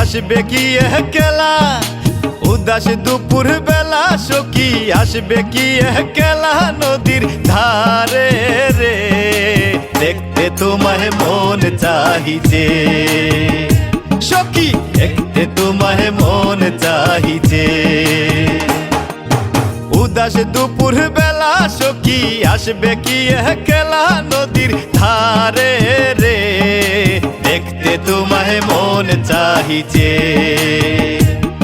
আসবে কি একলা, উদাস দুপুর বেলা সখী আসবে কি একলা নদীর ধারে রে। দেখতে তোমায় মন চাহিছে সখী, দেখতে তোমায় মন চাহিছে। উদাস দুপুর বেলা সখী আসবে কি একলা নদীর ধারে রে। দেখতে তোমায় মন চাহিছে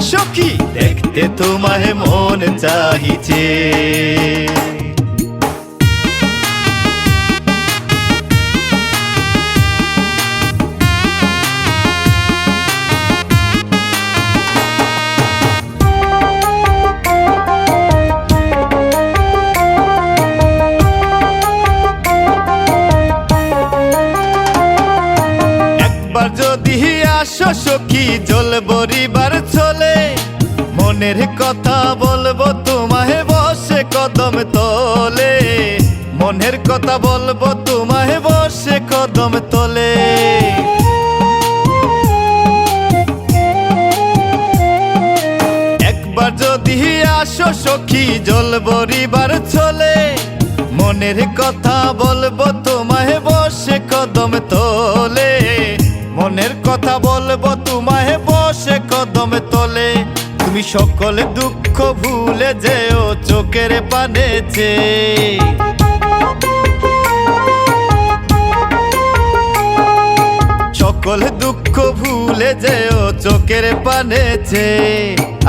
সখী, দেখতে তোমায় মন চাহিছে। যদি আসো সখী জল বরিবার চলে, মনের কথা বলবো তোমায় বসে কদম তলে। মনের কথা বলবো তোমায় বসে কদম তলে। একবার যদি আসো সখী জল বরিবার চলে, মনের কথা বলবো তোমায় বসে কদম তলে। মনের কথা বলবো তোমায় বসে কদম তলে। তুমি সকল দুঃখ ভুলে যেও চোখের পানেছে, সকল দুঃখ ভুলে যেও চোখের পানেছে।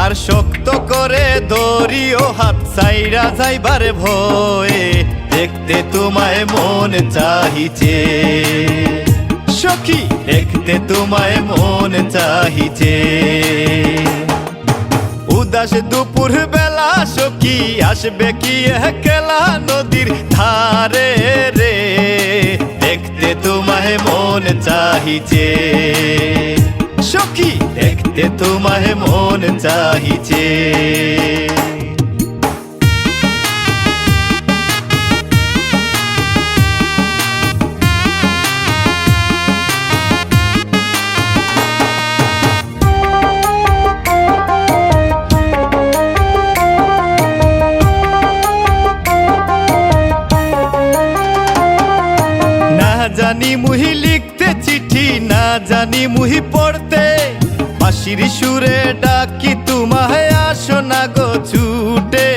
আর শক্ত করে ধরিও হাত সাইরা যাইবার ভয়ে। দেখতে তোমায় মন চাহিছে সখী, দেখতে তোমায় মন চাহিছে। উদাস দুপুর বেলা সখী আসবে কি একলা নদীর ধারে রে। দেখতে তোমায় মন চাহিছে সখী, দেখতে তোমায় মন চাহিছে। জানি মুহি লিখতে চিঠি, না জানি মুহি পড়তে। বাঁশির সুরে ডাকি তোমায় আসো না গো ছুটে।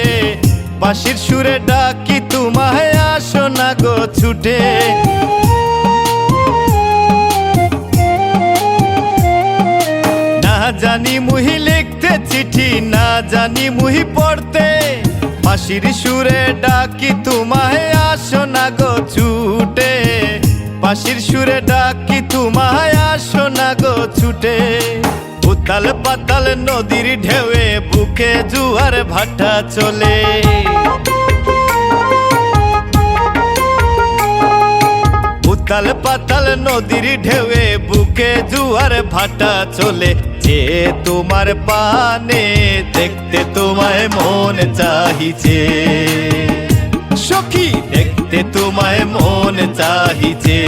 বাঁশির সুরে ডাকি তোমায় আসো না গো ছুটে। না জানি মুহি লিখতে চিঠি, না জানি মুহি পড়তে। বাঁশির সুরে ডাকি তোমায় আসো না গো ছুটে। বাঁশির সুরে ডাকি তোমায় আসো না গো ছুটে। উতাল পাতাল নদীর ঢেউয়ে বুকে জুয়ার ভাটা চলে। উতাল পাতাল নদীর ঢেউয়ে বুকে জুয়ার ভাটা চলে। যে তোমার পানে দেখতে তোমায় মন চাহিছে সখী, দেখতে তোমায় মন চাহিছে।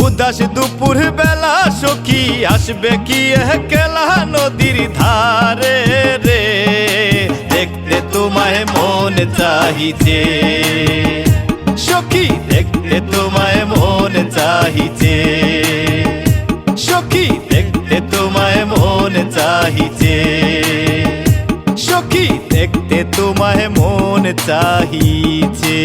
উদাস দুপুর বেলা সখী আসবে কি একলা নদীর ধারে রে। দেখতে তোমায় মন চাহিছে সখী, দেখতে তোমায় মন চাহিছে সখী, দেখতে তোমায় মন চাহিছে সখী, দেখতে তোমায় মন চাহিছে।